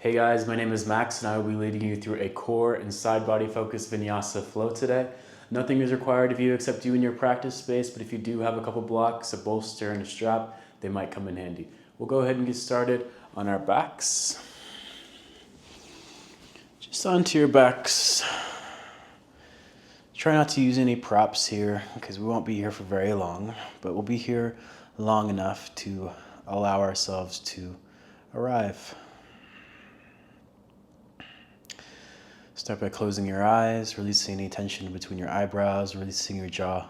Hey guys, my name is Max and I will be leading you through a core and side body focused vinyasa flow today. Nothing is required of you except you in your practice space, but if you do have a couple blocks, a bolster, and a strap, they might come in handy. We'll go ahead and get started on our backs. Just onto your backs. Try not to use any props here because we won't be here for very long, but we'll be here long enough to allow ourselves to arrive. Start by closing your eyes, releasing any tension between your eyebrows, releasing your jaw.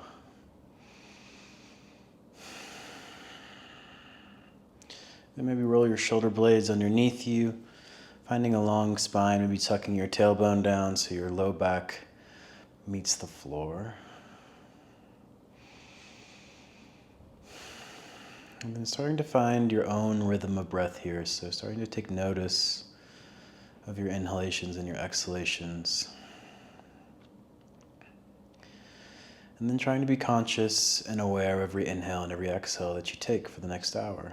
Then maybe roll your shoulder blades underneath you, finding a long spine, maybe tucking your tailbone down so your low back meets the floor. And then starting to find your own rhythm of breath here, so starting to take notice of your inhalations and your exhalations. And then trying to be conscious and aware of every inhale and every exhale that you take for the next hour.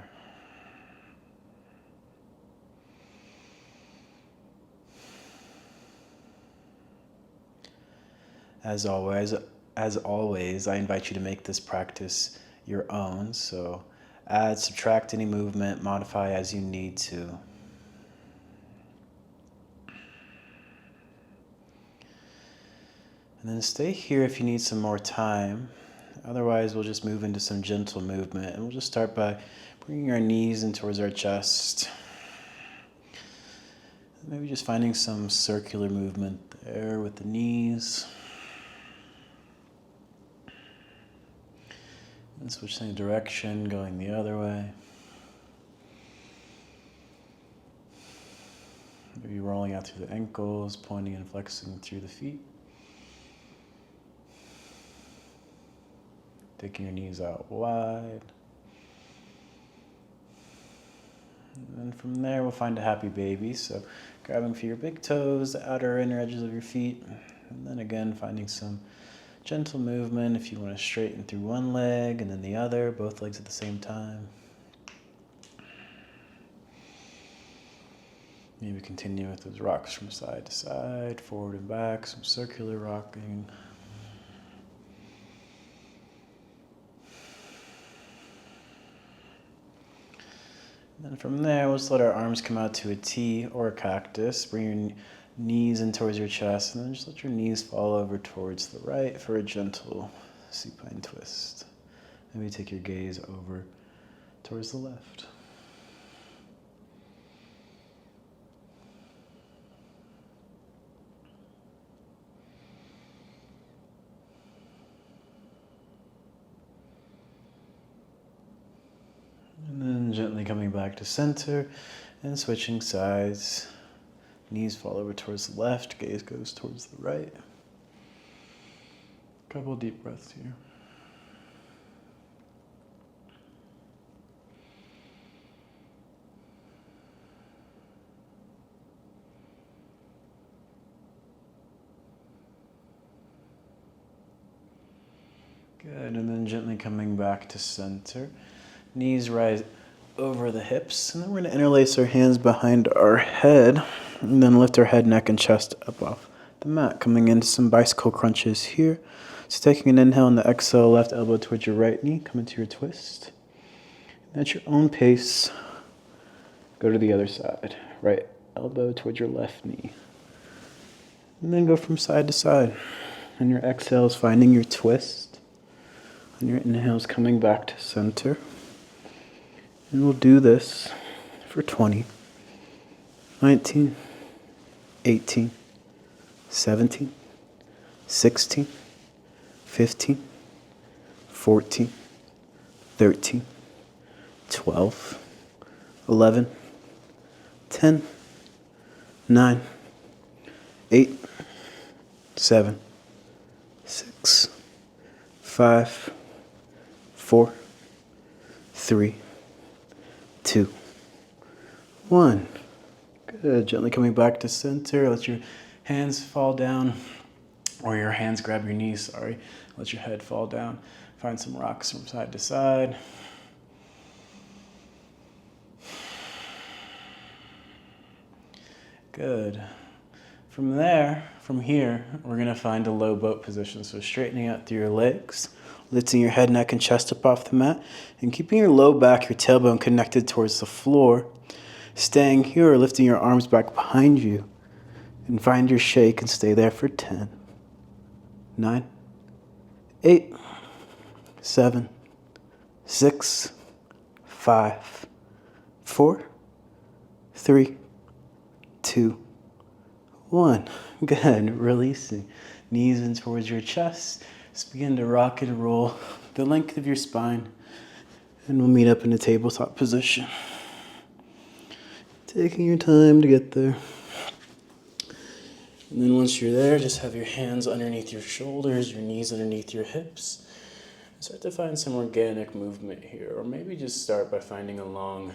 As always, I invite you to make this practice your own, so add, subtract any movement, modify as you need to. And then stay here if you need some more time. Otherwise, we'll just move into some gentle movement. And we'll just start by bringing our knees in towards our chest. Maybe just finding some circular movement there with the knees. And switching direction, going the other way. Maybe rolling out through the ankles, pointing and flexing through the feet. Taking your knees out wide. And then from there, we'll find a happy baby. So grabbing for your big toes, the outer inner edges of your feet. And then again, finding some gentle movement if you want to straighten through one leg and then the other, both legs at the same time. Maybe continue with those rocks from side to side, forward and back, some circular rocking. And from there, we'll just let our arms come out to a T or a cactus. Bring your knees in towards your chest, and then just let your knees fall over towards the right for a gentle supine twist. Maybe take your gaze over towards the left. And then gently coming back to center and switching sides. Knees fall over towards the left, gaze goes towards the right. Couple deep breaths here. Good, and then gently coming back to center. Knees rise over the hips, and then we're going to interlace our hands behind our head, and then lift our head, neck, and chest up off the mat, coming into some bicycle crunches here. So taking an inhale and the exhale, left elbow towards your right knee, come into your twist. And at your own pace, go to the other side. Right elbow towards your left knee. And then go from side to side. And your exhale is finding your twist. And your inhale is coming back to center. And we'll do this for 20, 19, 18, 17, 16, 15, 14, 13, 12, 11, 10, 9, 8, 7, 6, 5, 4, 3, 2, 1. Good. Gently coming back to center. Let your hands fall down, or your hands grab your knees, sorry. Let your head fall down. Find some rocks from side to side. Good. From here, we're going to find a low boat position. So straightening out through your legs, lifting your head, neck, and chest up off the mat, and keeping your low back, your tailbone connected towards the floor. Staying here or lifting your arms back behind you. And find your shake and stay there for 10, 9, 8, 7, 6, 5, 4, 3, 2, 1. Good. Releasing. Knees in towards your chest. Just begin to rock and roll the length of your spine. And we'll meet up in a tabletop position. Taking your time to get there. And then once you're there, just have your hands underneath your shoulders, your knees underneath your hips. Start to find some organic movement here. Or maybe just start by finding a long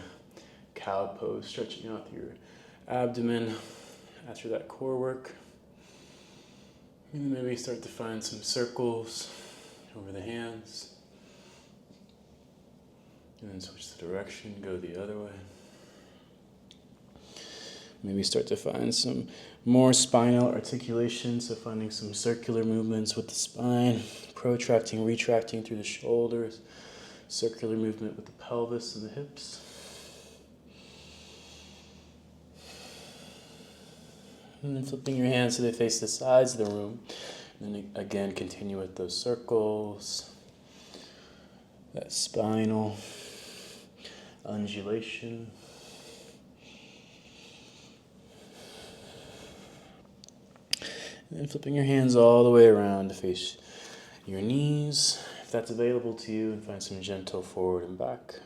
cow pose, stretching out your abdomen after that core work. And maybe start to find some circles over the hands. And then switch the direction, go the other way. Maybe start to find some more spinal articulation, so finding some circular movements with the spine, protracting, retracting through the shoulders, circular movement with the pelvis and the hips. And then flipping your hands so they face the sides of the room. And then again, continue with those circles, that spinal undulation. And then flipping your hands all the way around to face your knees, if that's available to you, and find some gentle forward and back.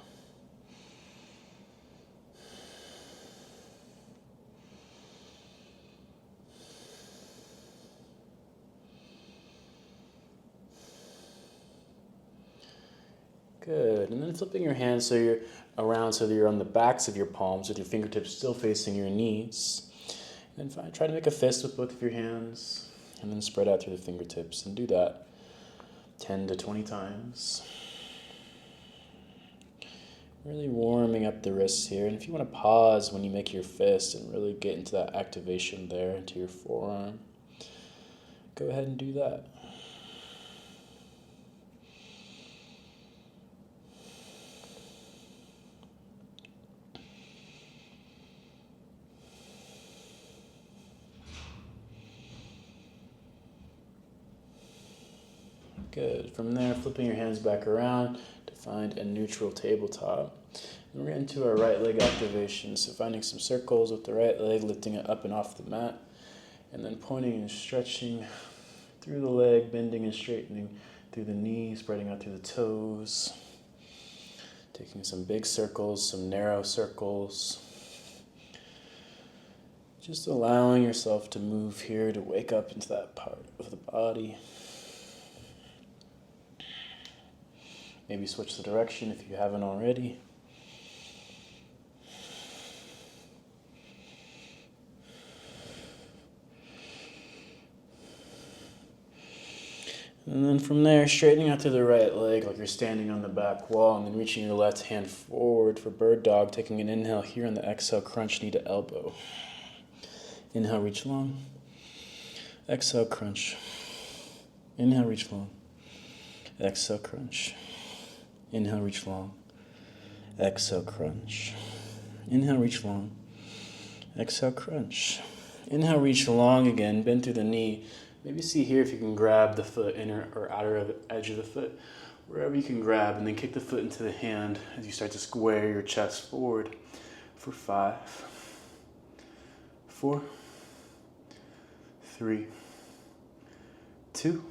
Good. And then flipping your hands so you're around so that you're on the backs of your palms with your fingertips still facing your knees. And try to make a fist with both of your hands and then spread out through the fingertips, and do that 10 to 20 times. Really warming up the wrists here. And if you want to pause when you make your fist and really get into that activation there into your forearm, go ahead and do that. Good. From there, flipping your hands back around to find a neutral tabletop. And we're getting to our right leg activation. So finding some circles with the right leg, lifting it up and off the mat. And then pointing and stretching through the leg, bending and straightening through the knee, spreading out through the toes. Taking some big circles, some narrow circles. Just allowing yourself to move here, to wake up into that part of the body. Maybe switch the direction if you haven't already. And then from there, straightening out to the right leg like you're standing on the back wall, and then reaching your left hand forward for bird dog, taking an inhale here on the exhale, crunch knee to elbow. Inhale, reach long. Exhale, crunch. Inhale, reach long. Exhale, crunch. Inhale, reach long. Exhale, crunch. Inhale, reach long. Exhale, crunch. Inhale, reach long again. Bend through the knee. Maybe see here if you can grab the foot, inner or outer edge of the foot, wherever you can grab, and then kick the foot into the hand as you start to square your chest forward for 5, 4, 3, 2.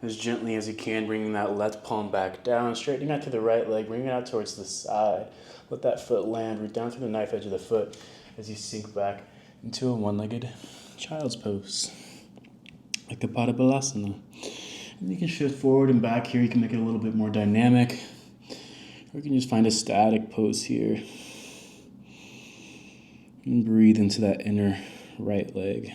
As gently as you can, bringing that left palm back down, straightening out to the right leg, bringing it out towards the side. Let that foot land, root down through the knife edge of the foot as you sink back into a one-legged child's pose, like the Pada Balasana. And you can shift forward and back here. You can make it a little bit more dynamic. Or you can just find a static pose here. And breathe into that inner right leg.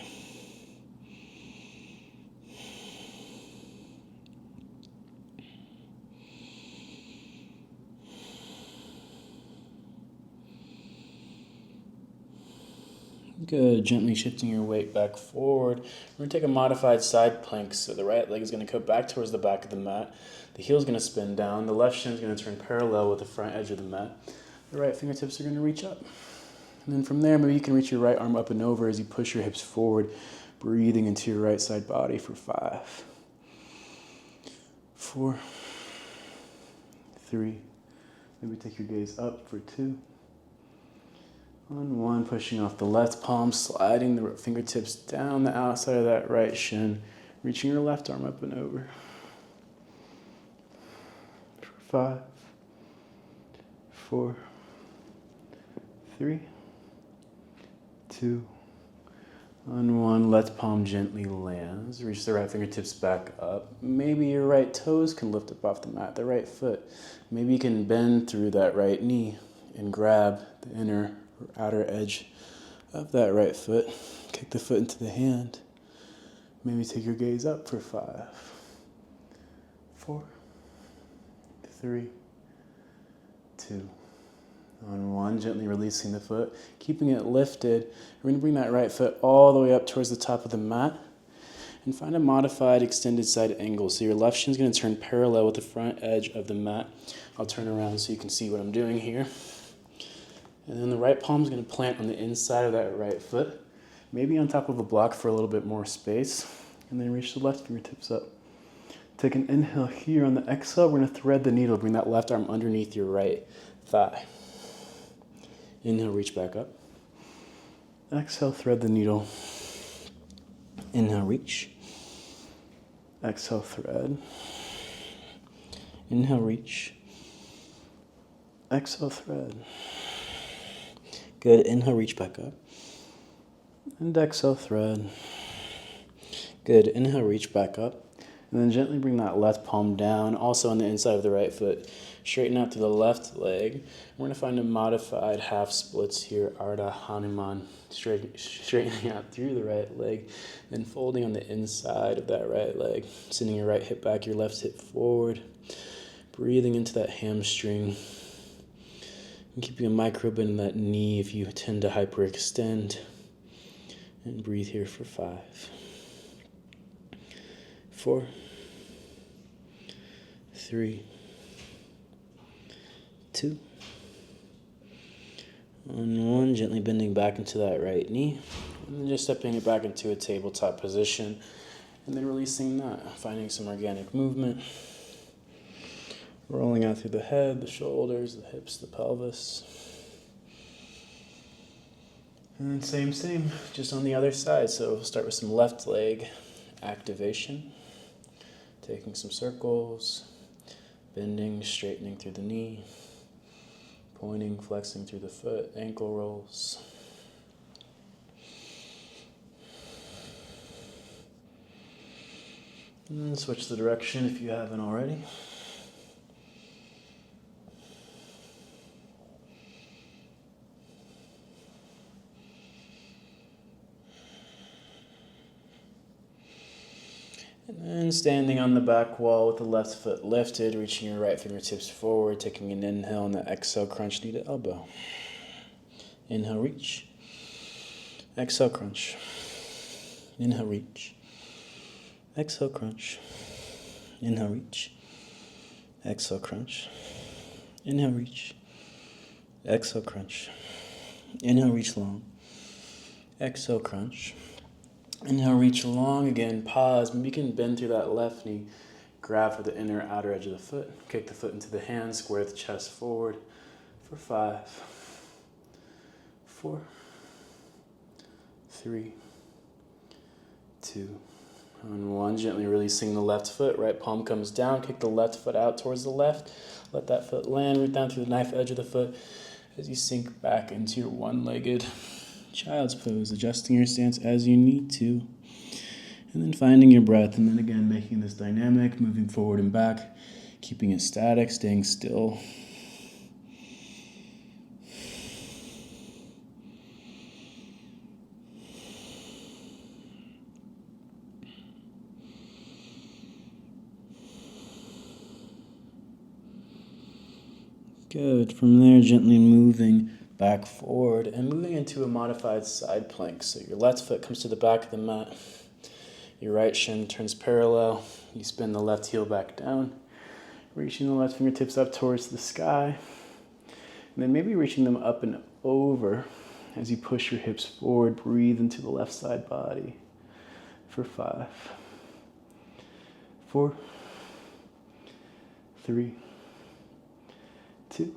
Good. Gently shifting your weight back forward. We're going to take a modified side plank. So the right leg is going to go back towards the back of the mat. The heel is going to spin down. The left shin is going to turn parallel with the front edge of the mat. The right fingertips are going to reach up. And then from there, maybe you can reach your right arm up and over as you push your hips forward, breathing into your right side body for 5, 4, 3. Maybe take your gaze up for 2. On 1, pushing off the left palm, sliding the fingertips down the outside of that right shin, reaching your left arm up and over. For 5, 4, 3, 2. On 1, left palm gently lands. Reach the right fingertips back up. Maybe your right toes can lift up off the mat, the right foot. Maybe you can bend through that right knee and grab the inner or outer edge of that right foot. Kick the foot into the hand. Maybe take your gaze up for 5, 4, 3, 2. On 1, gently releasing the foot, keeping it lifted. We're going to bring that right foot all the way up towards the top of the mat and find a modified extended side angle. So your left shin is going to turn parallel with the front edge of the mat. I'll turn around so you can see what I'm doing here. And then the right palm is going to plant on the inside of that right foot, maybe on top of a block for a little bit more space. And then reach the left fingertips up. Take an inhale here. On the exhale, we're going to thread the needle. Bring that left arm underneath your right thigh. Inhale, reach back up. Exhale, thread the needle. Inhale, reach. Exhale, thread. Inhale, reach. Exhale, thread. Good. Inhale, reach back up. And exhale, thread. Good. Inhale, reach back up. And then gently bring that left palm down, also on the inside of the right foot. Straighten out through the left leg. We're going to find a modified half splits here, Ardha Hanuman. Straightening out through the right leg, then folding on the inside of that right leg. Sending your right hip back, your left hip forward. Breathing into that hamstring. And keeping a micro bend in that knee if you tend to hyperextend. And breathe here for 5, 4, 3, 2. On 1, gently bending back into that right knee. And then just stepping it back into a tabletop position. And then releasing that, finding some organic movement. Rolling out through the head, the shoulders, the hips, the pelvis. And then same, just on the other side. So we'll start with some left leg activation. Taking some circles, bending, straightening through the knee, pointing, flexing through the foot, ankle rolls. And then switch the direction if you haven't already. And then standing on the back wall with the left foot lifted, reaching your right fingertips forward, taking an inhale and the exhale, crunch knee to elbow. Inhale, reach. Exhale, crunch. Inhale, reach. Exhale, crunch. Inhale, reach. Exhale, crunch. Inhale, reach. Exhale, crunch. Inhale, reach long. Exhale, crunch. Inhale, reach long again, pause. Maybe you can bend through that left knee. Grab for the inner outer edge of the foot. Kick the foot into the hand, square the chest forward for 5, 4, 3, 2. On 1, gently releasing the left foot. Right palm comes down. Kick the left foot out towards the left. Let that foot land. Root down through the knife edge of the foot as you sink back into your one-legged child's pose, adjusting your stance as you need to. And then finding your breath, and then again making this dynamic, moving forward and back, keeping it static, staying still. Good. From there, gently moving back forward, and moving into a modified side plank. So your left foot comes to the back of the mat, your right shin turns parallel, you spin the left heel back down, reaching the left fingertips up towards the sky, and then maybe reaching them up and over as you push your hips forward. Breathe into the left side body for 5, 4, 3, 2,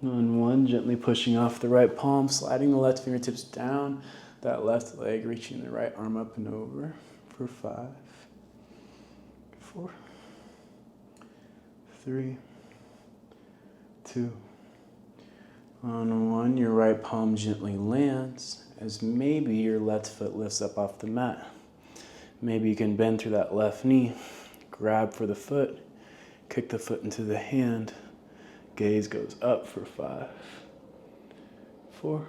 on 1. Gently pushing off the right palm, sliding the left fingertips down, that left leg reaching the right arm up and over for 5, 4, 3, 2, on 1. Your right palm gently lands as maybe your left foot lifts up off the mat. Maybe you can bend through that left knee, grab for the foot, kick the foot into the hand, gaze goes up for 5, 4,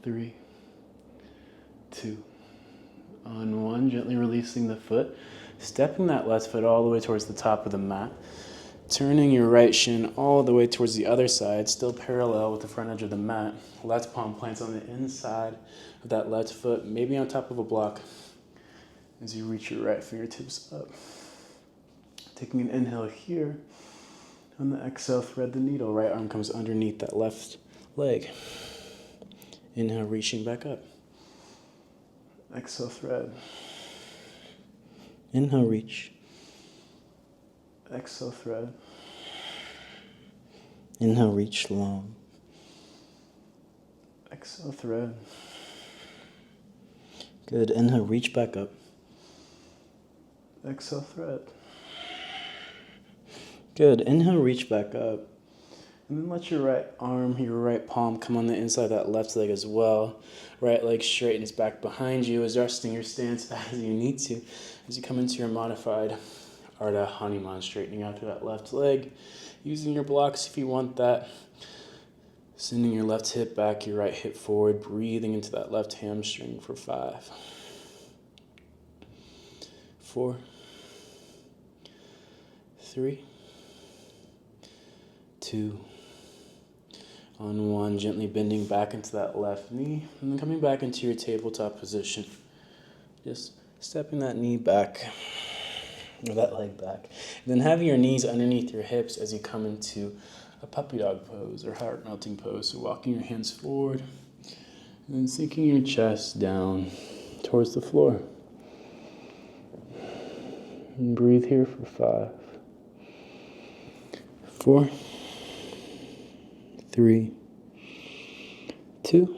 3, 2, on 1. Gently releasing the foot, stepping that left foot all the way towards the top of the mat, turning your right shin all the way towards the other side, still parallel with the front edge of the mat. Left palm plants on the inside of that left foot, maybe on top of a block, as you reach your right fingertips up. Taking an inhale here. On the exhale, thread the needle. Right arm comes underneath that left leg. Inhale, reaching back up. Exhale, thread. Inhale, reach. Exhale, thread. Inhale, reach long. Exhale, thread. Good. Inhale, reach back up. Exhale, thread. Good. Inhale, reach back up. And then let your right arm, your right palm come on the inside of that left leg as well. Right leg straightens back behind you, adjusting your stance as you need to. As you come into your modified Ardha Hanuman, straightening out through that left leg. Using your blocks if you want that. Sending your left hip back, your right hip forward. Breathing into that left hamstring for 5, 4, 3, 2, on 1, gently bending back into that left knee, and then coming back into your tabletop position. Just stepping that knee back, or that leg back. And then having your knees underneath your hips as you come into a puppy dog pose or heart melting pose. So walking your hands forward, and then sinking your chest down towards the floor. And breathe here for 5, 4, 3, 2,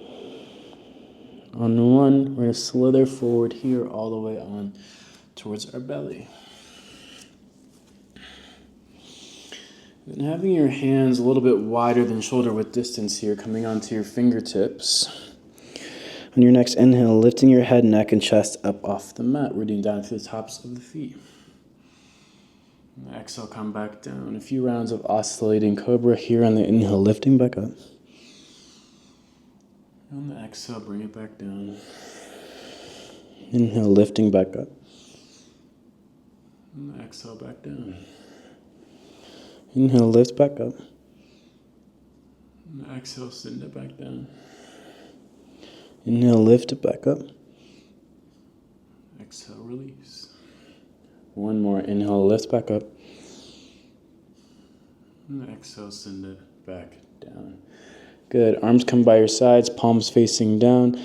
on 1, we're going to slither forward here all the way on towards our belly. And having your hands a little bit wider than shoulder width distance here, coming onto your fingertips. On your next inhale, lifting your head, neck, and chest up off the mat, rooting down to the tops of the feet. Exhale, come back down. A few rounds of oscillating cobra here on the inhale, lifting back up. On the exhale, bring it back down. Inhale, lifting back up. On the exhale, back down. Inhale, lift back up. On the exhale, send it back down. Inhale, lift it back up. Exhale, release. One more. Inhale, lift back up. And exhale, send it back down. Good. Arms come by your sides, palms facing down.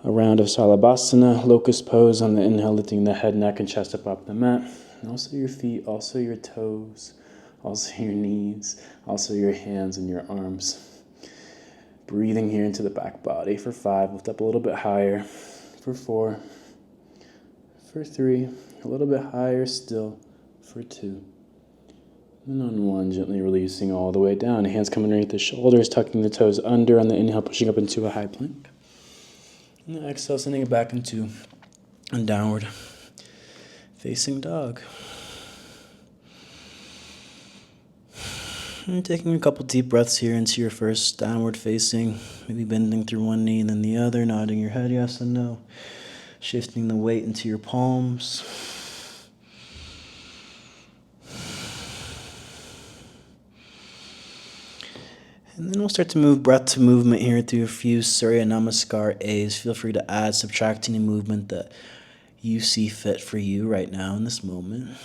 A round of Salabhasana, locust pose on the inhale, lifting the head, neck, and chest up off the mat. And also your feet, also your toes, also your knees, also your hands and your arms. Breathing here into the back body for 5. Lift up a little bit higher. For 4. For 3. A little bit higher still. For 2. And on 1, gently releasing all the way down. Hands come underneath the shoulders, tucking the toes under on the inhale, pushing up into a high plank. And the exhale, sending it back into a downward facing dog. And taking a couple deep breaths here into your first downward facing, maybe bending through one knee and then the other, nodding your head yes and no, shifting the weight into your palms. And then we'll start to move breath to movement here through a few Surya Namaskar A's. Feel free to add, subtract any movement that you see fit for you right now in this moment.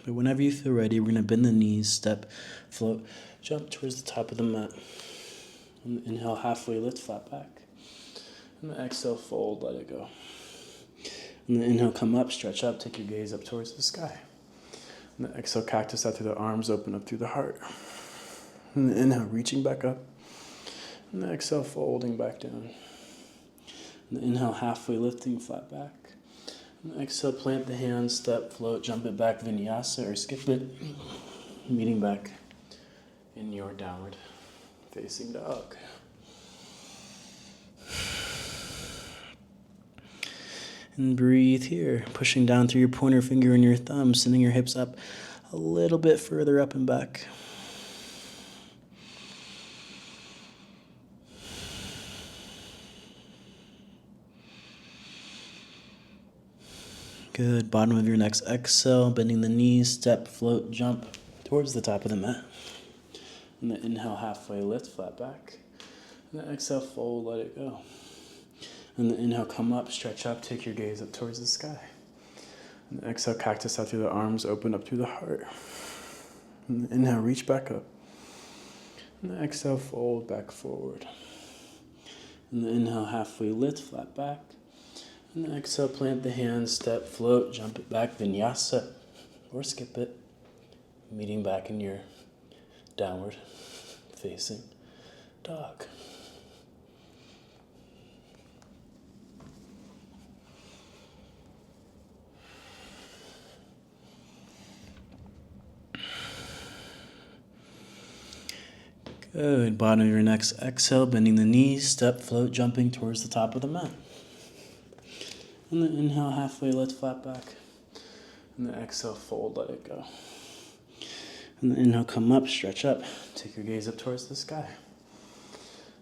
But whenever you feel ready, we're going to bend the knees, step, float, jump towards the top of the mat. On the inhale, halfway lift, flat back. And the exhale, fold, let it go. And the inhale, come up, stretch up, take your gaze up towards the sky. And the exhale, cactus out through the arms, open up through the heart. And the inhale, reaching back up. And the exhale, folding back down. And the inhale, halfway lifting, flat back. And the exhale, plant the hands, step, float, jump it back, vinyasa, or skip it. Meeting back in your downward facing dog. And breathe here, pushing down through your pointer finger and your thumb, sending your hips up a little bit further up and back. Good. Bottom of your next exhale, bending the knees, step, float, jump towards the top of the mat. And the inhale, halfway lift, flat back. And the exhale, fold, let it go. And the inhale, come up, stretch up, take your gaze up towards the sky. And the exhale, cactus out through the arms, open up through the heart. And the inhale, reach back up. And the exhale, fold back forward. And the inhale, halfway lift, flat back. And the exhale, plant the hands, step, float, jump it back, vinyasa, or skip it. Meeting back in your downward facing dog. Good. Bottom of your next exhale, bending the knees, step, float, jumping towards the top of the mat. And the inhale, halfway lift, flat back. And the exhale, fold, let it go. And the inhale, come up, stretch up, take your gaze up towards the sky.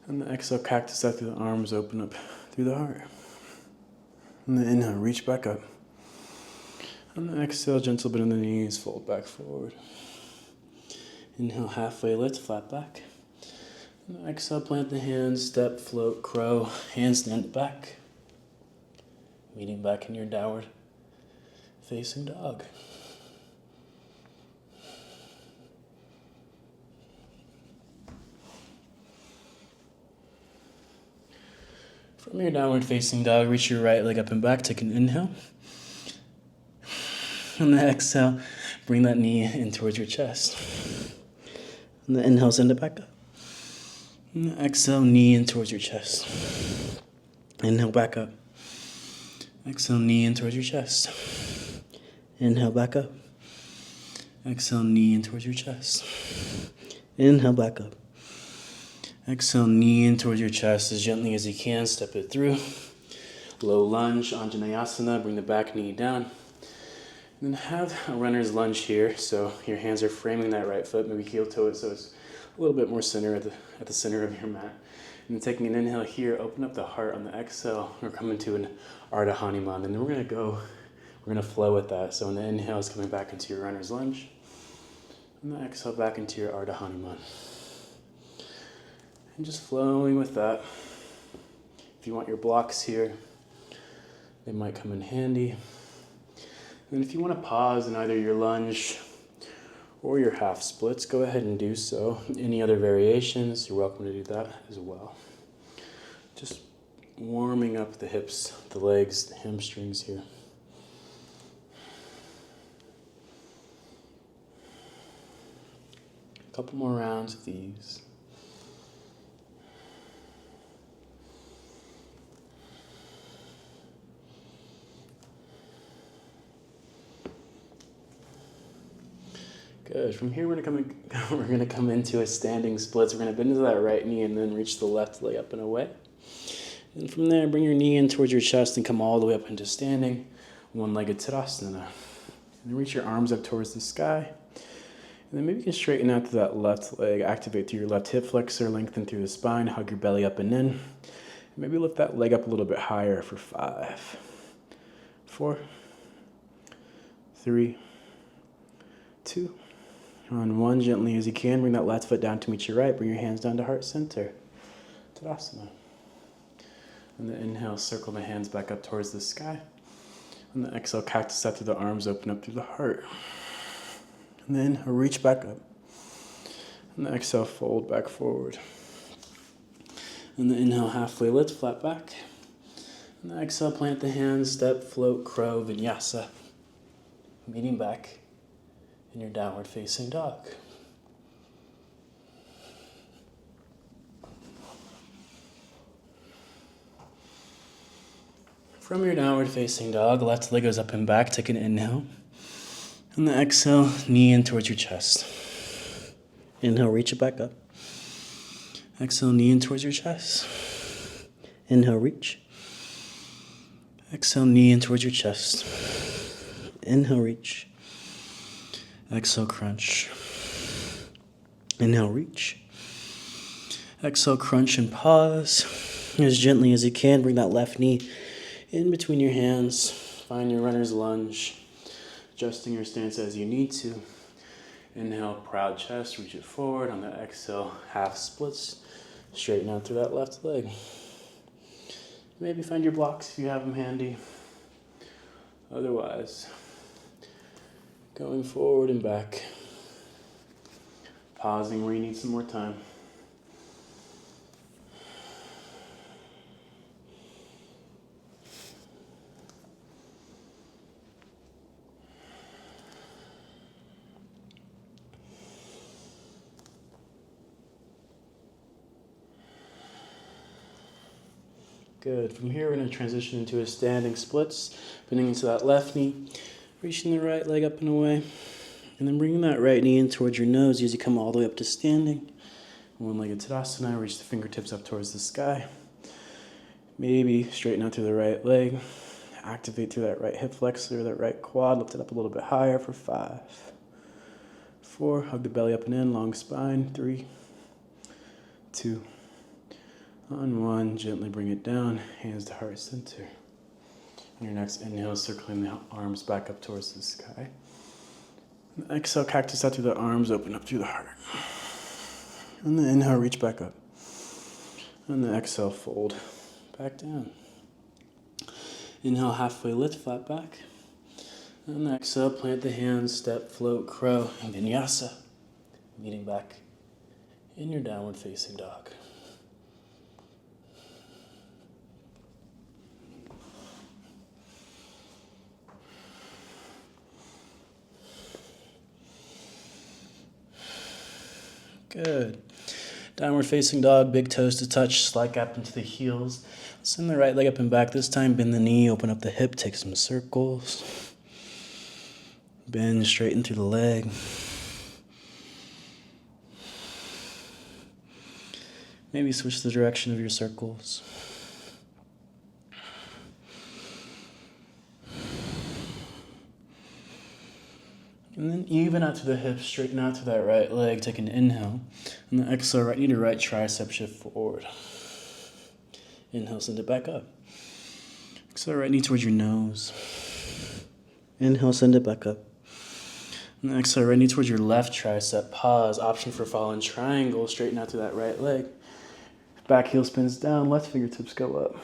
And the exhale, cactus out through the arms, open up through the heart. And the inhale, reach back up. And the exhale, gentle bend in the knees, fold back forward. Inhale, halfway lift, flat back. And the exhale, plant the hands, step, float, crow, handstand back. Meeting back in your downward facing dog. From your downward facing dog, reach your right leg up and back. Take an inhale. And the exhale, bring that knee in towards your chest. And the inhale, send it back up. And the exhale, knee in towards your chest. Inhale, back up. Exhale, knee in towards your chest. Inhale, back up. Exhale, knee in towards your chest. Inhale, back up. Exhale, knee in towards your chest as gently as you can. Step it through. Low lunge, Anjaneyasana. Bring the back knee down. And then have a runner's lunge here. So your hands are framing that right foot, maybe heel toe it so it's a little bit more center at the center of your mat. And then taking an inhale here, open up the heart on the exhale. We're coming to an Ardha Hanuman. And then we're going to flow with that. So on the inhale is coming back into your runner's lunge. And the exhale back into your Ardha Hanuman. And just flowing with that. If you want your blocks here, they might come in handy. And if you want to pause in either your lunge or your half splits, go ahead and do so. Any other variations, you're welcome to do that as well. Just warming up the hips, the legs, the hamstrings here. A couple more rounds of these. Good. From here, we're gonna come into a standing splits. We're gonna bend into that right knee and then reach the left leg up and away. And from there, bring your knee in towards your chest and come all the way up into standing, one-legged Tadasana. And then reach your arms up towards the sky. And then maybe you can straighten out to that left leg, activate through your left hip flexor, lengthen through the spine, hug your belly up and in. And maybe lift that leg up a little bit higher for 5, 4, 3, 2, On one, gently as you can, bring that left foot down to meet your right. Bring your hands down to heart center. Tadasana. On the inhale, circle the hands back up towards the sky. On the exhale, cactus out through the arms, open up through the heart. And then reach back up. On the exhale, fold back forward. On the inhale, halfway lift, flat back. On the exhale, plant the hands, step, float, crow, vinyasa. Meeting back in your downward facing dog. From your downward facing dog, left leg goes up and back. Take an inhale. On the exhale, knee in towards your chest. Inhale, reach it back up. Exhale, knee in towards your chest. Inhale, reach. Exhale, knee in towards your chest. Inhale, reach. Exhale, crunch. Inhale, reach. Exhale, crunch and pause. As gently as you can, bring that left knee in between your hands. Find your runner's lunge. Adjusting your stance as you need to. Inhale, proud chest, reach it forward. On the exhale, half splits. Straighten out through that left leg. Maybe find your blocks if you have them handy. Otherwise, going forward and back. Pausing where you need some more time. Good. From here, we're going to transition into a standing splits, bending into that left knee, reaching the right leg up and away, and then bringing that right knee in towards your nose as you come all the way up to standing. One-legged Tadasana, reach the fingertips up towards the sky. Maybe straighten out through the right leg, activate through that right hip flexor, that right quad, lift it up a little bit higher for 5, 4, hug the belly up and in, long spine, 3, 2, on 1, gently bring it down, hands to heart center. On your next inhale, circling the arms back up towards the sky. On the exhale, cactus out through the arms, open up through the heart. On the inhale, reach back up. On the exhale, fold back down. Inhale, halfway lift, flat back. On the exhale, plant the hands, step, float, crow, and vinyasa. Meeting back in your downward facing dog. Good. Downward facing dog, big toes to touch, slight gap into the heels. Send the right leg up and back. This time, bend the knee, open up the hip, take some circles. Bend, straighten through the leg. Maybe switch the direction of your circles. And then even out to the hips, straighten out to that right leg, take an inhale. And then exhale, right knee to right tricep, shift forward. Inhale, send it back up. Exhale, right knee towards your nose. Inhale, send it back up. And then exhale, right knee towards your left tricep, pause, option for fallen triangle, straighten out to that right leg. Back heel spins down, left fingertips go up.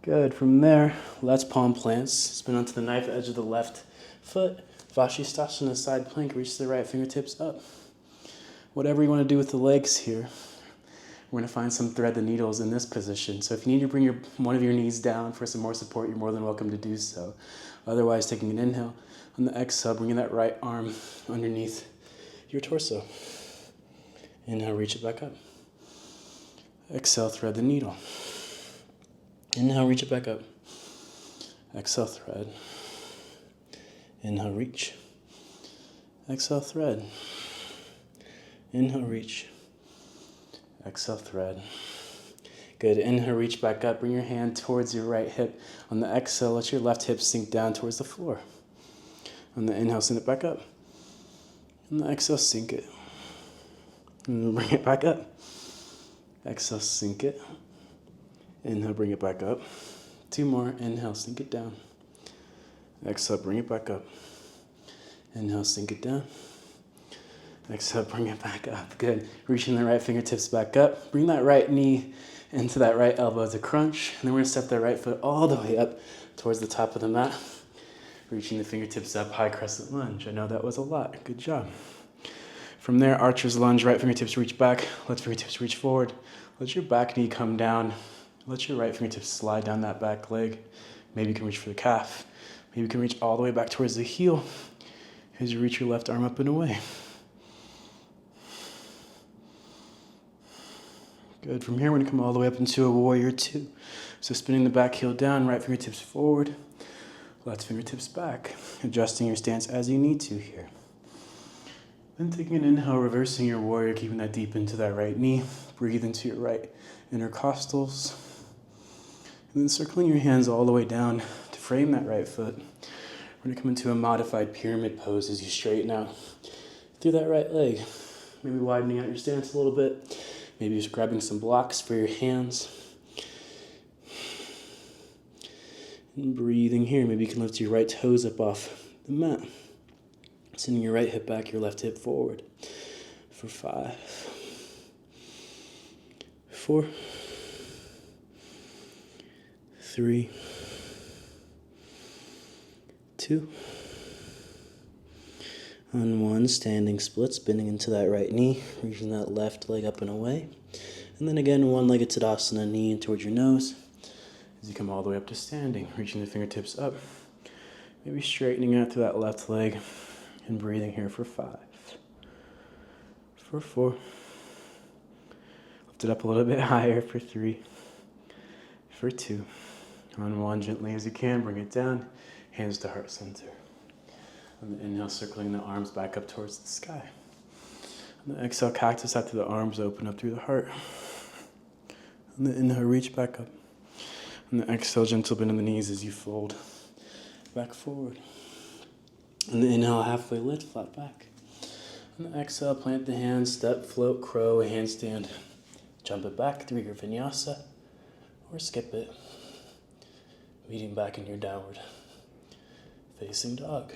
Good. From there, let's palm plants. Spin onto the knife edge of the left foot. Vashisthasana, side plank. Reach the right fingertips up. Whatever you want to do with the legs here. We're going to find some thread the needles in this position. So if you need to bring one of your knees down for some more support, you're more than welcome to do so. Otherwise, taking an inhale. On the exhale, bringing that right arm underneath your torso. Inhale, reach it back up. Exhale, thread the needle. Inhale, reach it back up. Exhale, thread. Inhale, reach. Exhale, thread. Inhale, reach. Exhale, thread. Good. Inhale, reach back up. Bring your hand towards your right hip. On the exhale, let your left hip sink down towards the floor. On the inhale, send it back up. On the exhale, sink it. And bring it back up. Exhale, sink it. Inhale, bring it back up. 2 more. Inhale, sink it down. Exhale, bring it back up. Inhale, sink it down. Exhale, bring it back up. Good. Reaching the right fingertips back up. Bring that right knee into that right elbow as a crunch. And then we're gonna step that right foot all the way up towards the top of the mat. Reaching the fingertips up, high crescent lunge. I know that was a lot. Good job. From there, archer's lunge, right fingertips reach back, left fingertips reach forward. Let your back knee come down. Let your right fingertips slide down that back leg. Maybe you can reach for the calf. Maybe you can reach all the way back towards the heel as you reach your left arm up and away. Good. From here, we're gonna come all the way up into a warrior two. So spinning the back heel down, right fingertips forward, left fingertips back. Adjusting your stance as you need to here. Then taking an inhale, reversing your warrior, keeping that deep into that right knee. Breathe into your right intercostals. And then circling your hands all the way down to frame that right foot. We're gonna come into a modified pyramid pose as you straighten out through that right leg. Maybe widening out your stance a little bit. Maybe just grabbing some blocks for your hands. And breathing here. Maybe you can lift your right toes up off the mat. Sending your right hip back, your left hip forward. For 5, 4, 3, 2, on 1, standing split, spinning into that right knee, reaching that left leg up and away. And then again, one-legged Tadasana, knee in towards your nose. As you come all the way up to standing, reaching the fingertips up. Maybe straightening out through that left leg and breathing here for 5, for 4. Lift it up a little bit higher for 3, for 2. On 1, gently as you can, bring it down, hands to heart center. On the inhale, circling the arms back up towards the sky. On the exhale, cactus out through the arms, open up through the heart. On the inhale, reach back up. On the exhale, gentle bend in the knees as you fold back forward. On the inhale, halfway lift, flat back. On the exhale, plant the hands, step, float, crow, handstand. Jump it back through your vinyasa, or skip it. Meeting back in your downward facing dog.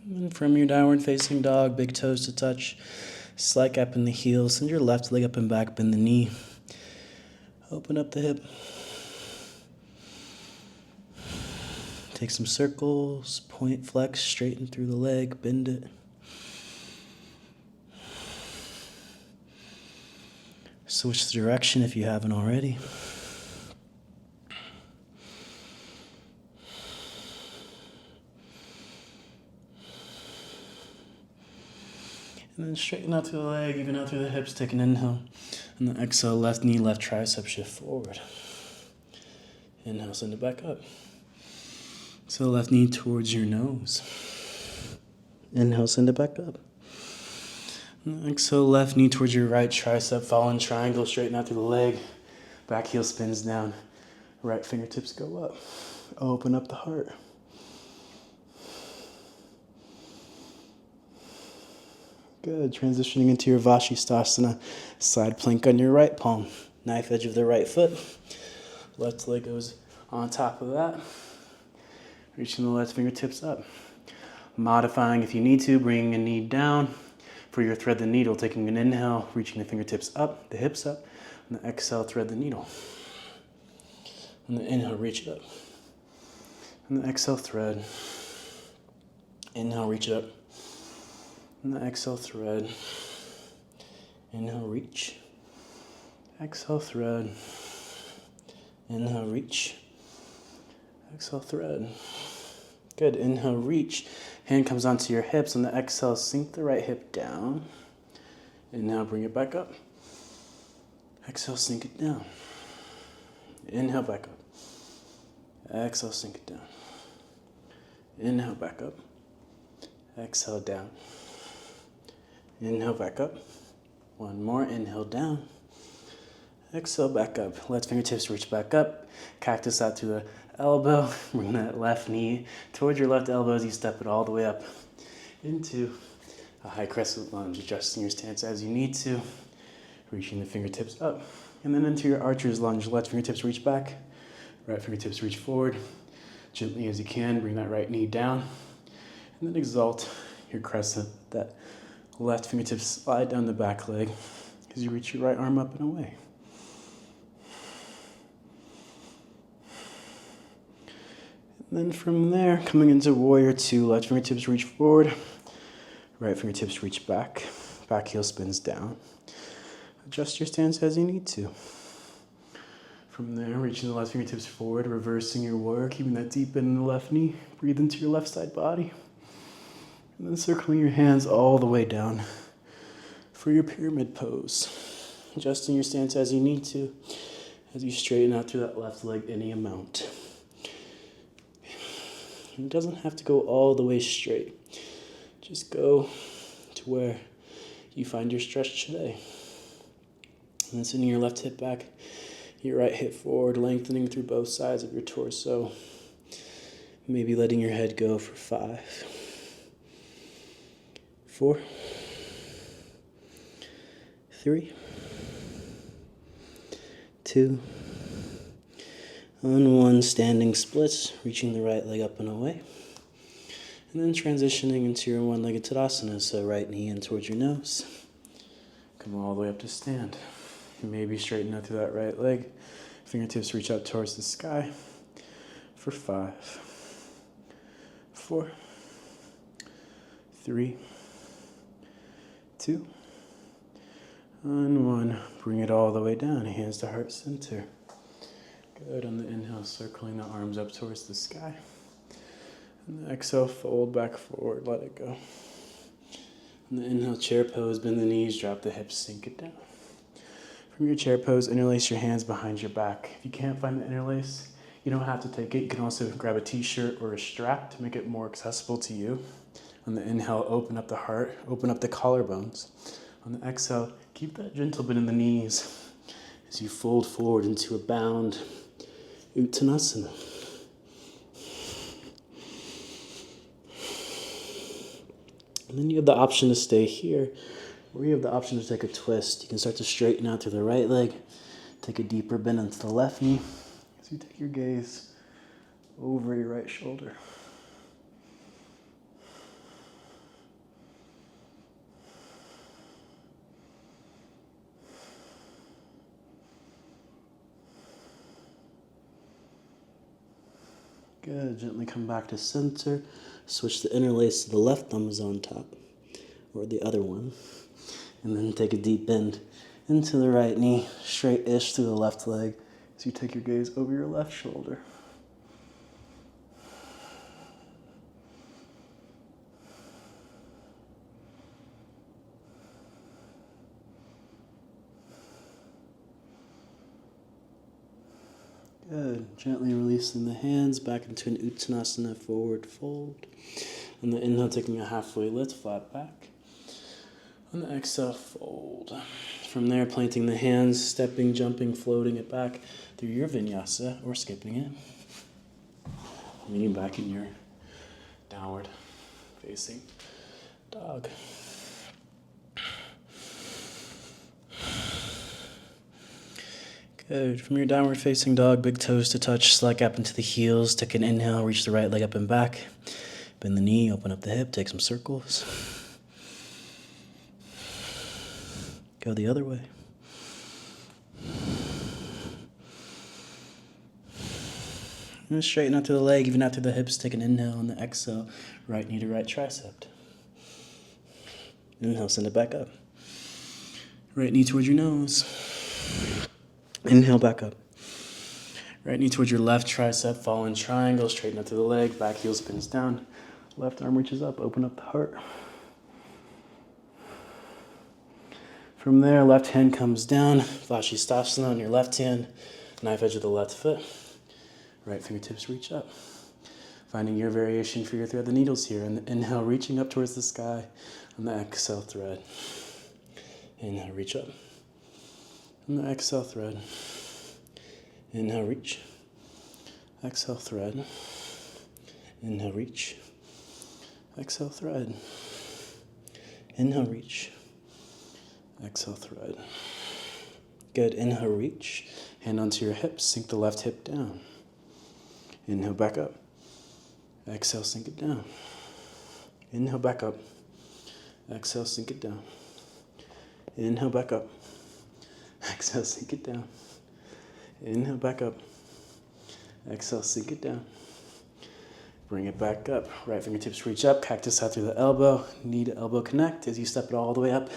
And from your downward facing dog, big toes to touch, slight gap in the heels, send your left leg up and back, bend the knee. Open up the hip. Take some circles, point, flex, straighten through the leg, bend it. Switch the direction if you haven't already. And then straighten out through the leg, even out through the hips, take an inhale. And then exhale, left knee, left tricep, shift forward. Inhale, send it back up. So left knee towards your nose. Inhale, send it back up. Exhale, left knee towards your right tricep, fallen triangle, straighten out through the leg. Back heel spins down. Right fingertips go up. Open up the heart. Good. Transitioning into your Vashisthasana. Side plank on your right palm. Knife edge of the right foot. Left leg goes on top of that. Reaching the left fingertips up. Modifying if you need to, bringing a knee down. For your thread the needle, taking an inhale, reaching the fingertips up, the hips up. And the exhale, thread the needle. And the inhale, reach it up. And the exhale, thread. Inhale, reach it up. And the exhale, thread. Inhale, reach. Exhale, thread. Inhale, reach. Exhale, thread. Good. Inhale, reach. Hand comes onto your hips. On the exhale, sink the right hip down. Inhale, bring it back up. Exhale, sink it down. Inhale, back up. Exhale, sink it down. Inhale, back up. Exhale, down. Inhale, back up. One more. Inhale, down. Exhale, back up. Left fingertips reach back up. Cactus out to the elbow. Bring that left knee towards your left elbow as you step it all the way up into a high crescent lunge, adjusting your stance as you need to, reaching the fingertips up. And then into your archer's lunge, left fingertips reach back, right fingertips reach forward. Gently as you can, bring that right knee down. And then exalt your crescent. That left fingertips slide down the back leg as you reach your right arm up and away. And then from there, coming into warrior two, left fingertips reach forward, right fingertips reach back, back heel spins down. Adjust your stance as you need to. From there, reaching the left fingertips forward, reversing your warrior, keeping that deep bend in the left knee. Breathe into your left side body. And then circling your hands all the way down for your pyramid pose. Adjusting your stance as you need to, as you straighten out through that left leg any amount. And it doesn't have to go all the way straight. Just go to where you find your stretch today. And then sending your left hip back, your right hip forward, lengthening through both sides of your torso. Maybe letting your head go for 5, 4, 3, 2, and 1. Standing splits, reaching the right leg up and away. And then transitioning into your one-legged Tadasana, so right knee in towards your nose. Come all the way up to stand. Maybe straighten out through that right leg. Fingertips reach out towards the sky for 5, 4, 3, 2, and 1. Bring it all the way down, hands to heart center. Good. On the inhale, circling the arms up towards the sky. And the exhale, fold back forward, let it go. On the inhale, chair pose, bend the knees, drop the hips, sink it down. From your chair pose, interlace your hands behind your back. If you can't find the interlace, you don't have to take it. You can also grab a t-shirt or a strap to make it more accessible to you. On the inhale, open up the heart, open up the collarbones. On the exhale, keep that gentle bend in the knees as you fold forward into a bound Uttanasana. And then you have the option to stay here, or you have the option to take a twist. You can start to straighten out through the right leg, take a deeper bend into the left knee as you take your gaze over your right shoulder. Good. Gently come back to center. Switch the interlace to the left thumb is on top, or the other one. And then take a deep bend into the right knee, straight-ish through the left leg as you take your gaze over your left shoulder. Good. Gently releasing the hands back into an Uttanasana forward fold. On the inhale, taking a halfway lift, flat back. On the exhale, fold. From there, planting the hands, stepping, jumping, floating it back through your vinyasa or skipping it. Leaning back in your downward facing dog. Good. From your downward facing dog, big toes to touch, slight gap into the heels. Take an inhale, reach the right leg up and back. Bend the knee, open up the hip, take some circles. Go the other way. And straighten out through the leg, even out through the hips. Take an inhale on the exhale. Right knee to right tricep. Inhale, send it back up. Right knee towards your nose. Inhale, back up. Right knee towards your left tricep. Fall in triangle. Straighten out through the leg. Back heel spins down. Left arm reaches up. Open up the heart. From there, left hand comes down, Vashisthasana on your left hand, knife edge of the left foot. Right fingertips reach up. Finding your variation for your thread the needles here. And the inhale, reaching up towards the sky. On the exhale, thread. Inhale, reach up. On the exhale, thread. Inhale, reach. Exhale, thread. Inhale, reach. Exhale, thread. Inhale, reach. Exhale, thread. Good. Inhale, reach. Hand onto your hips. Sink the left hip down. Inhale, back up. Exhale, sink it down. Inhale, back up. Exhale, sink it down. Inhale, back up. Exhale, sink it down. Inhale, back up. Exhale, sink it down. Bring it back up. Right fingertips reach up. Cactus out through the elbow. Knee to elbow connect as you step it all the way up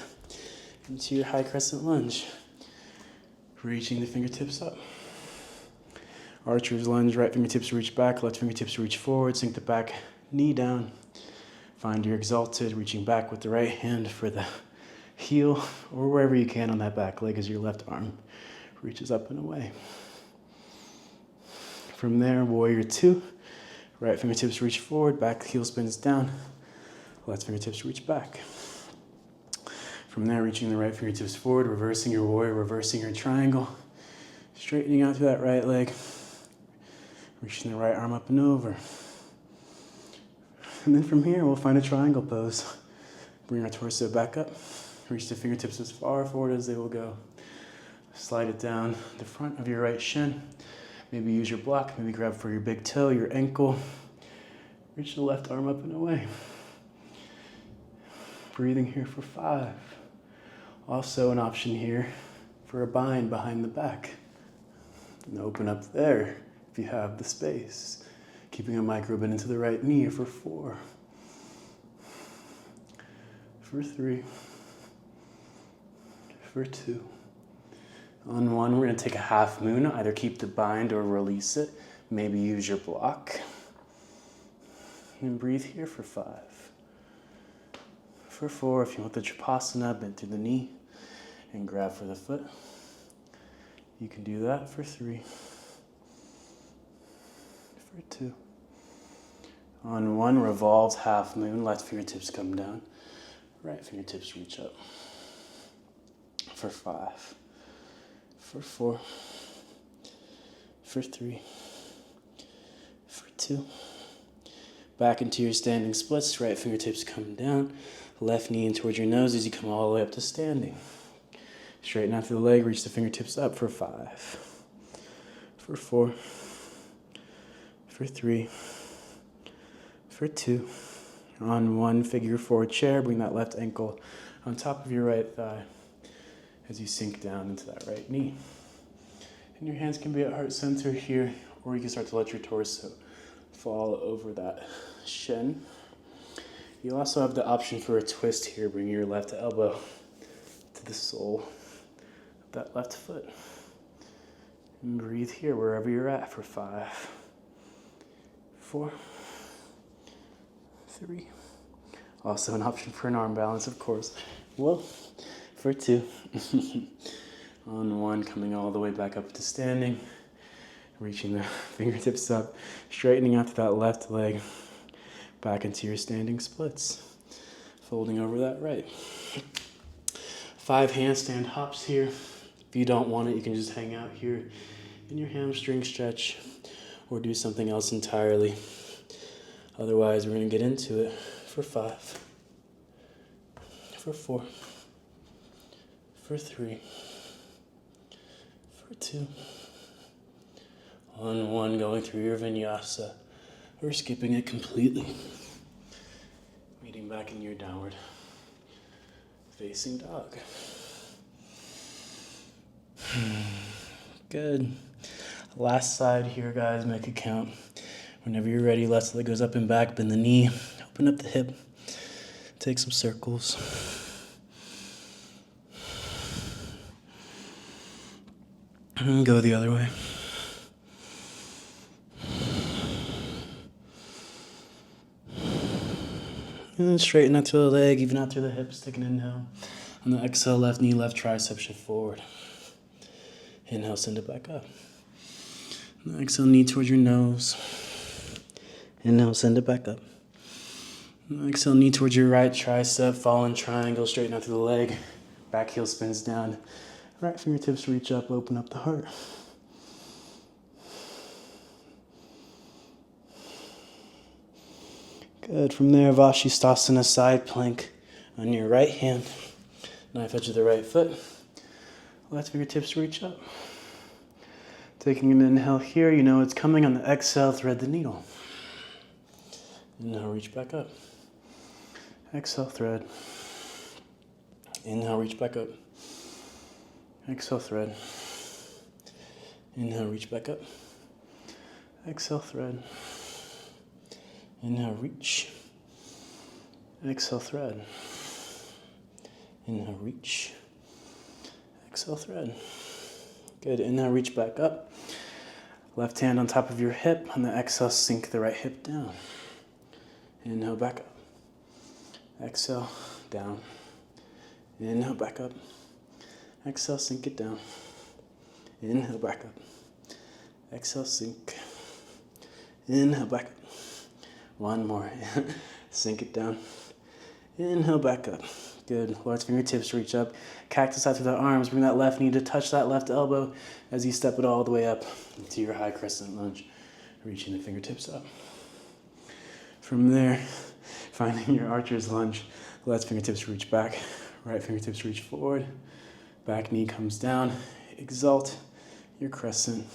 into your high crescent lunge. Reaching the fingertips up. Archer's lunge. Right fingertips reach back. Left fingertips reach forward. Sink the back knee down. Find your exalted. Reaching back with the right hand for the heel or wherever you can on that back leg as your left arm reaches up and away. From there, warrior two. Right fingertips reach forward, back heel spins down. Left fingertips reach back. From there, reaching the right fingertips forward, reversing your warrior, reversing your triangle. Straightening out through that right leg. Reaching the right arm up and over. And then from here, we'll find a triangle pose. Bring our torso back up. Reach the fingertips as far forward as they will go. Slide it down the front of your right shin. Maybe use your block, maybe grab for your big toe, your ankle. Reach the left arm up and away. Breathing here for 5. Also an option here for a bind behind the back. And open up there if you have the space. Keeping a micro bend into the right knee for 4. For 3. For 2. On 1, we're going to take a half moon. Either keep the bind or release it. Maybe use your block. And breathe here for 5. For 4, if you want the Tripassana, bend through the knee and grab for the foot. You can do that for 3. For 2. On 1, revolved half moon. Left fingertips come down. Right fingertips reach up. For 5. For 4, for 3, for 2. Back into your standing splits. Right fingertips come down. Left knee in towards your nose as you come all the way up to standing. Straighten out through the leg. Reach the fingertips up for 5, for 4, for 3, for 2. On 1, figure 4 chair. Bring that left ankle on top of your right thigh as you sink down into that right knee. And your hands can be at heart center here, or you can start to let your torso fall over that shin. You also have the option for a twist here. Bring your left elbow to the sole of that left foot. And breathe here wherever you're at for 5, 4, 3. Also an option for an arm balance, of course. Well, for 2. On 1, coming all the way back up to standing. Reaching the fingertips up. Straightening out to that left leg. Back into your standing splits. Folding over that right. 5 handstand hops here. If you don't want it, you can just hang out here in your hamstring stretch. Or do something else entirely. Otherwise, we're going to get into it for 5. For 4. For 3, for 2, on 1, going through your vinyasa, or skipping it completely, meeting back in your downward facing dog. Good. Last side here, guys, make it count. Whenever you're ready, left leg goes up and back, bend the knee, open up the hip, take some circles. And go the other way. And then straighten out through the leg, even out through the hips, take an inhale. On the exhale, left knee, left tricep shift forward. Inhale, send it back up. On the exhale, knee towards your nose. Inhale, send it back up. On the exhale, knee towards your right tricep, fallen triangle, straighten out through the leg. Back heel spins down. Right fingertips reach up, open up the heart. Good. From there, Vashisthasana, side plank, On your right hand, knife edge of the right foot, left fingertips reach up. Taking an inhale here, you know it's coming. On the exhale, thread the needle. Inhale, reach back up. Exhale, thread. Inhale, reach back up. Exhale, thread. Inhale, reach back up. Exhale, thread. Inhale, reach. Exhale, thread. Inhale, reach. Exhale, thread. Good. Inhale, reach back up. Left hand on top of your hip. On the exhale, sink the right hip down. Inhale, back up. Exhale, down. Inhale, back up. Exhale, sink it down. Inhale, back up. Exhale, sink. Inhale, back up. One more. Sink it down. Inhale, back up. Good. Left fingertips reach up. Cactus out through the arms. Bring that left knee to touch that left elbow as you step it all the way up into your high crescent lunge. Reaching the fingertips up. From there, finding your archer's lunge. Left fingertips reach back. Right fingertips reach forward. Back knee comes down. Exalt your crescent.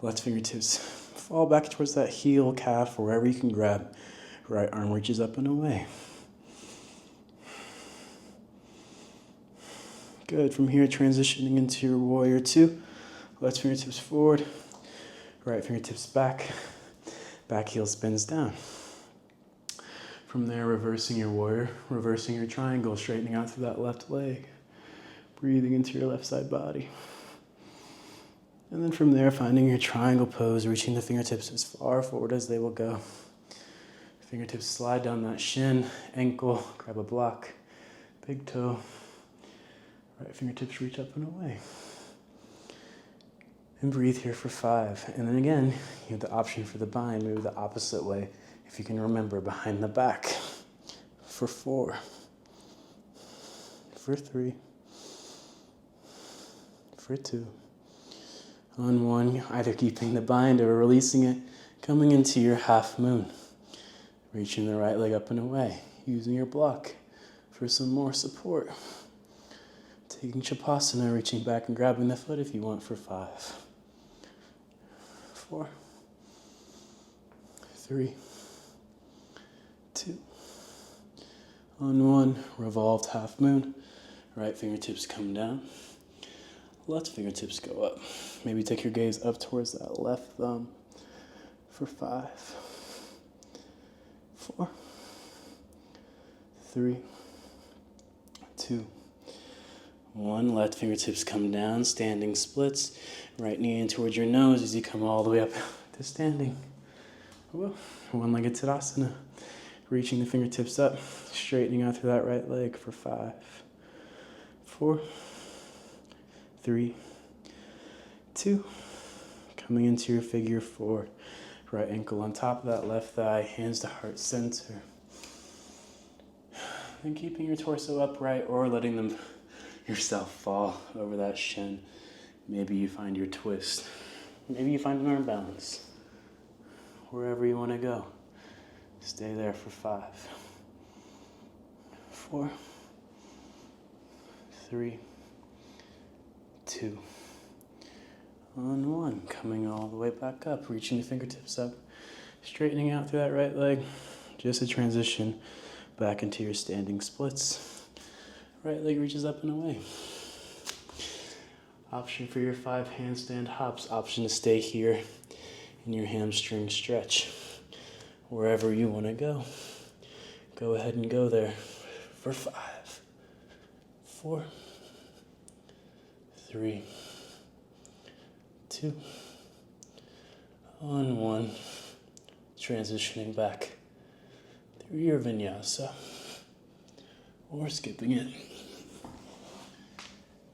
Left fingertips fall back towards that heel, calf, wherever you can grab. Right arm reaches up and away. Good. From here, transitioning into your warrior two. Left fingertips forward. Right fingertips back. Back heel spins down. From there, reversing your warrior, reversing your triangle, straightening out through that left leg. Breathing into your left side body. And then from there, finding your triangle pose, reaching the fingertips as far forward as they will go. Fingertips slide down that shin, ankle, grab a block, big toe. Right fingertips reach up and away. And breathe here for 5. And then again, you have the option for the bind, move the opposite way. If you can remember, behind the back. For 4. For 3. For 2. On 1, either keeping the bind or releasing it, coming into your half moon. Reaching the right leg up and away, using your block for some more support. Taking Shavasana, reaching back and grabbing the foot if you want for 5. 4. 3. 2. On 1, revolved half moon. Right fingertips come down. Left fingertips go up. Maybe take your gaze up towards that left thumb for 5. 4. 3. 2. 1. Left fingertips come down, standing splits. Right knee in towards your nose as you come all the way up to standing. One-legged Tadasana. Reaching the fingertips up, straightening out through that right leg for 5. 4. 3. 2. Coming into your figure 4. Right ankle on top of that left thigh, hands to heart center. And keeping your torso upright or letting yourself fall over that shin. Maybe you find your twist. Maybe you find an arm balance. Wherever you want to go. Stay there for 5. 4. 3. 2. On 1, coming all the way back up, reaching the fingertips up, straightening out through that right leg, just a transition back into your standing splits. Right leg reaches up and away. Option for your 5 handstand hops, option to stay here in your hamstring stretch. Wherever you want to go ahead and go there for 5. 4. 3. 2. On 1. Transitioning back through your vinyasa. Or skipping it.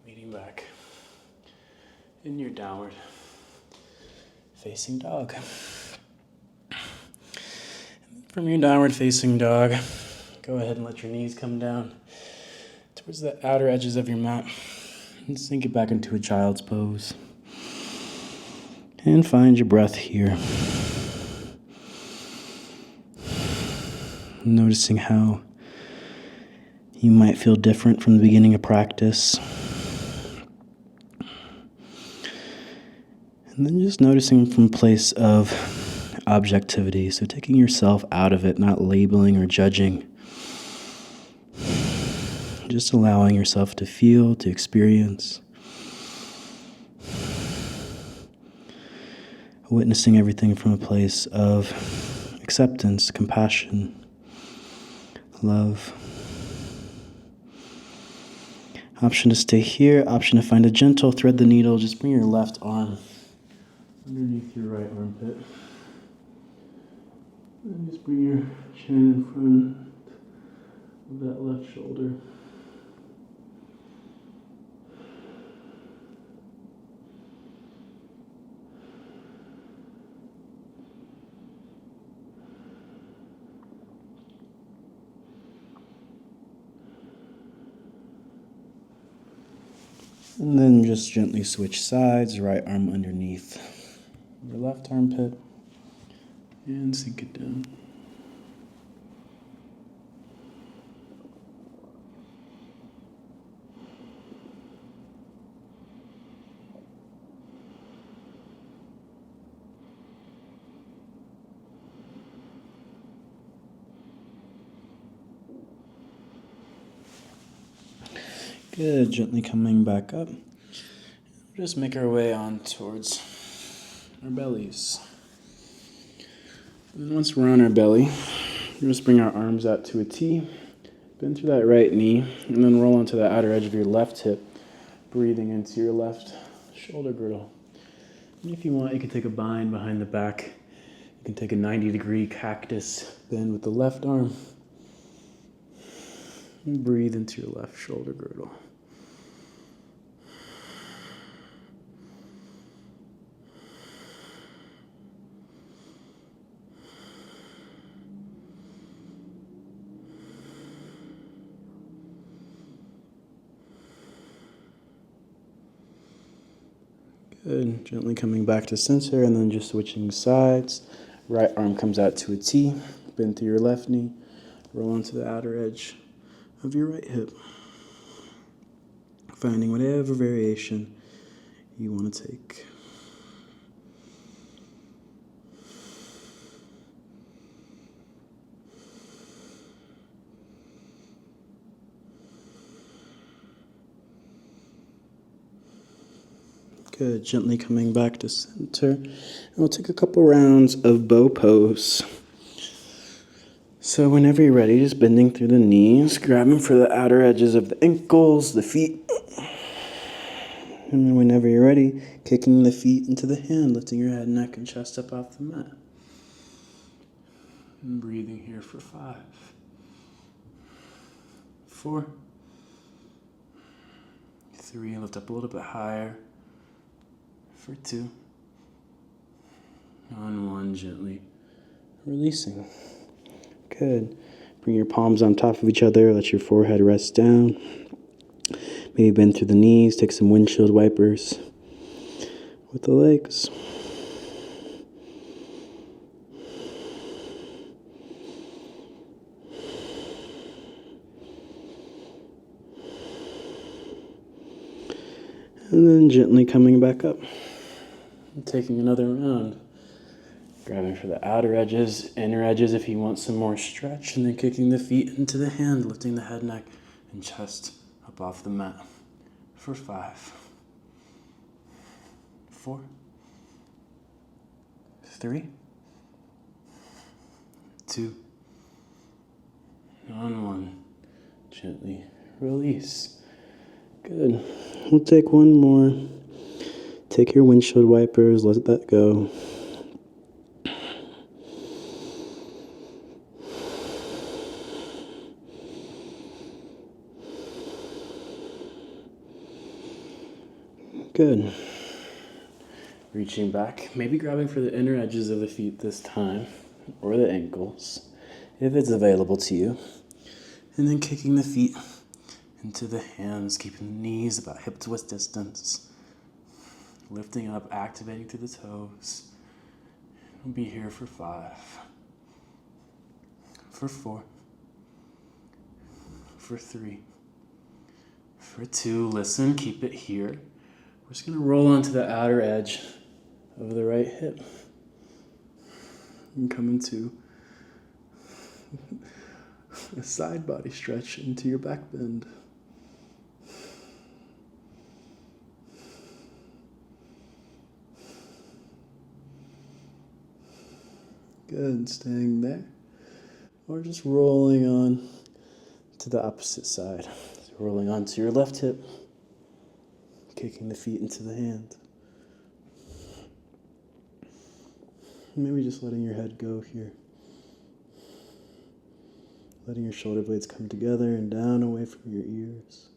Meeting back in your downward facing dog. From your downward facing dog, go ahead and let your knees come down towards the outer edges of your mat and sink it back into a child's pose. And find your breath here. Noticing how you might feel different from the beginning of practice. And then just noticing from a place of objectivity. So taking yourself out of it, not labeling or judging. Just allowing yourself to feel, to experience. Witnessing everything from a place of acceptance, compassion, love. Option to stay here, option to find a gentle, thread the needle, just bring your left arm underneath your right armpit. And just bring your chin in front of that left shoulder. And then just gently switch sides, right arm underneath your left armpit, and sink it down. Good, gently coming back up. We'll just make our way on towards our bellies. And once we're on our belly, we'll just bring our arms out to a T, bend through that right knee, and then roll onto the outer edge of your left hip, breathing into your left shoulder girdle. And if you want, you can take a bind behind the back. You can take a 90-degree cactus bend with the left arm. And breathe into your left shoulder girdle. Good. Gently coming back to center and then just switching sides. Right arm comes out to a T. Bend through your left knee. Roll onto the outer edge of your right hip. Finding whatever variation you want to take. Good, gently coming back to center. And we'll take a couple rounds of bow pose. So whenever you're ready, just bending through the knees, grabbing for the outer edges of the ankles, the feet. And then whenever you're ready, kicking the feet into the hand, lifting your head, neck, and chest up off the mat. And breathing here for 5, 4, 3, lift up a little bit higher. For 2, on 1, gently releasing. Good. Bring your palms on top of each other. Let your forehead rest down. Maybe bend through the knees. Take some windshield wipers with the legs. And then gently coming back up. And taking another round. Grabbing for the outer edges, inner edges if you want some more stretch, and then kicking the feet into the hand, lifting the head, neck, and chest up off the mat. For 5, 4, 3, 2, on 1. Gently release. Good. We'll take one more. Take your windshield wipers, let that go. Good. Reaching back, maybe grabbing for the inner edges of the feet this time, or the ankles, if it's available to you. And then kicking the feet into the hands, keeping the knees about hip width distance. Lifting up, activating through the toes. We'll be here for 5, for 4, For 3. For 2, listen, keep it here. We're just going to roll onto the outer edge of the right hip. And come into a side body stretch into your back bend. Good, staying there. Or just rolling on to the opposite side. So rolling onto your left hip, kicking the feet into the hand. Maybe just letting your head go here. Letting your shoulder blades come together and down away from your ears.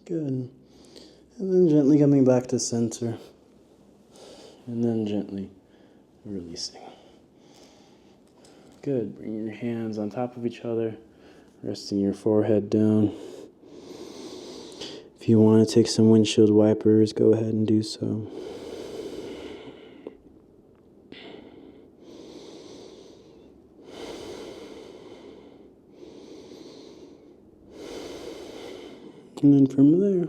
Good. And then gently coming back to center. And then gently releasing. Good. Bring your hands on top of each other, resting your forehead down. If you want to take some windshield wipers, go ahead and do so. And then from there,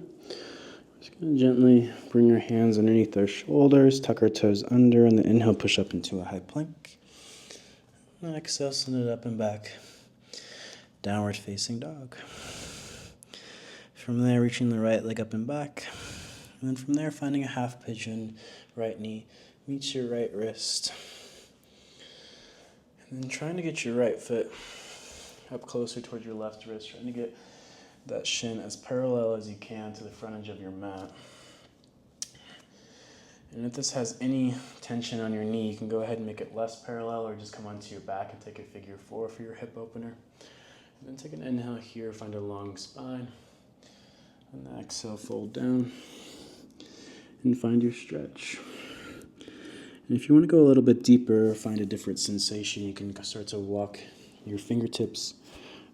just going to gently bring your hands underneath our shoulders, tuck our toes under, and then inhale, push up into a high plank. And exhale, send it up and back. Downward facing dog. From there, reaching the right leg up and back. And then from there, finding a half pigeon, right knee meets your right wrist. And then trying to get your right foot up closer towards your left wrist, trying to get that shin as parallel as you can to the front edge of your mat. And if this has any tension on your knee, you can go ahead and make it less parallel or just come onto your back and take a figure 4 for your hip opener. And then take an inhale here, find a long spine. And then exhale, fold down and find your stretch. And if you want to go a little bit deeper, find a different sensation, you can start to walk your fingertips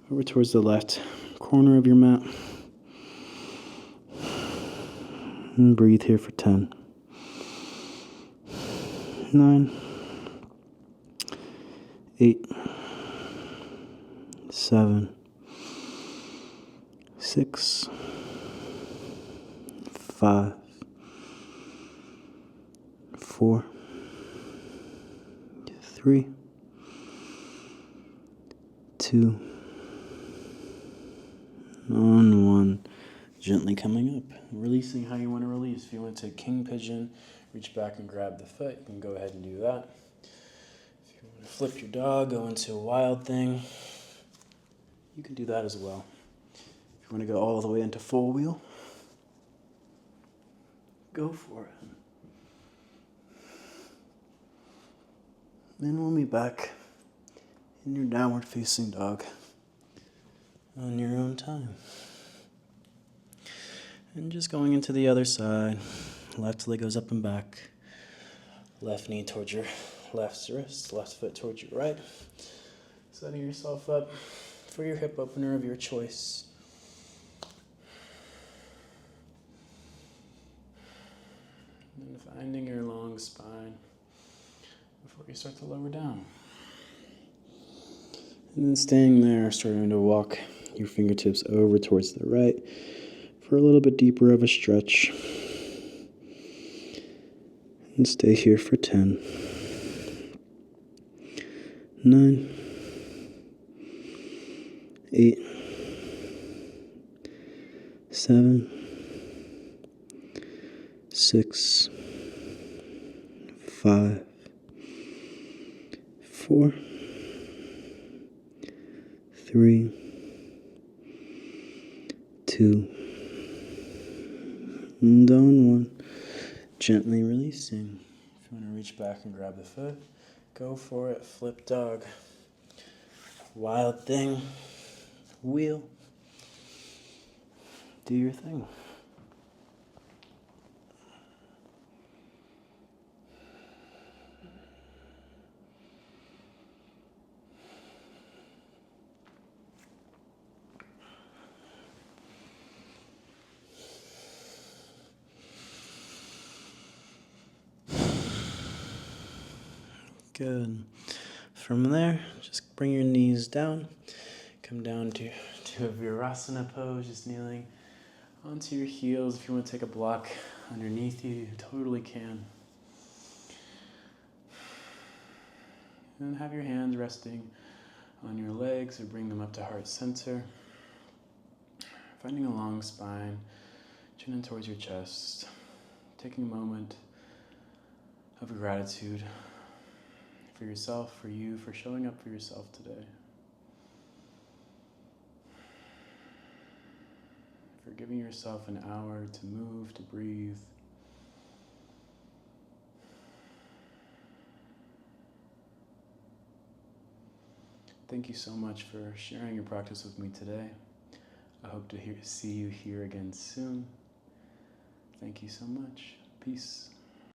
over towards the left corner of your mat. And breathe here for 10. 9. 8. 7. 6. 5. 4. 3. 2. On 1. Gently coming up, releasing how you want to release. If you want to take king pigeon, reach back and grab the foot, you can go ahead and do that. If you want to flip your dog, go into a wild thing, you can do that as well. If you want to go all the way into full wheel, go for it. Then we'll be back in your downward facing dog on your own time. And just going into the other side. Left leg goes up and back. Left knee towards your left wrist. Left foot towards your right. Setting yourself up for your hip opener of your choice. And finding your long spine before you start to lower down. And then staying there, starting to walk your fingertips over towards the right for a little bit deeper of a stretch. And stay here for 10. 9. 8. 7. 6. 5. 4. 3. 2. And on 1. Gently releasing. If you want to reach back and grab the foot, go for it. Flip dog. Wild thing. Wheel. Do your thing. Good. From there, just bring your knees down. Come down to a virasana pose, just kneeling onto your heels. If you want to take a block underneath you, you totally can. And have your hands resting on your legs or bring them up to heart center. Finding a long spine, chin in towards your chest. Taking a moment of gratitude for yourself, for you, for showing up for yourself today. For giving yourself an hour to move, to breathe. Thank you so much for sharing your practice with me today. I hope to see you here again soon. Thank you so much. Peace.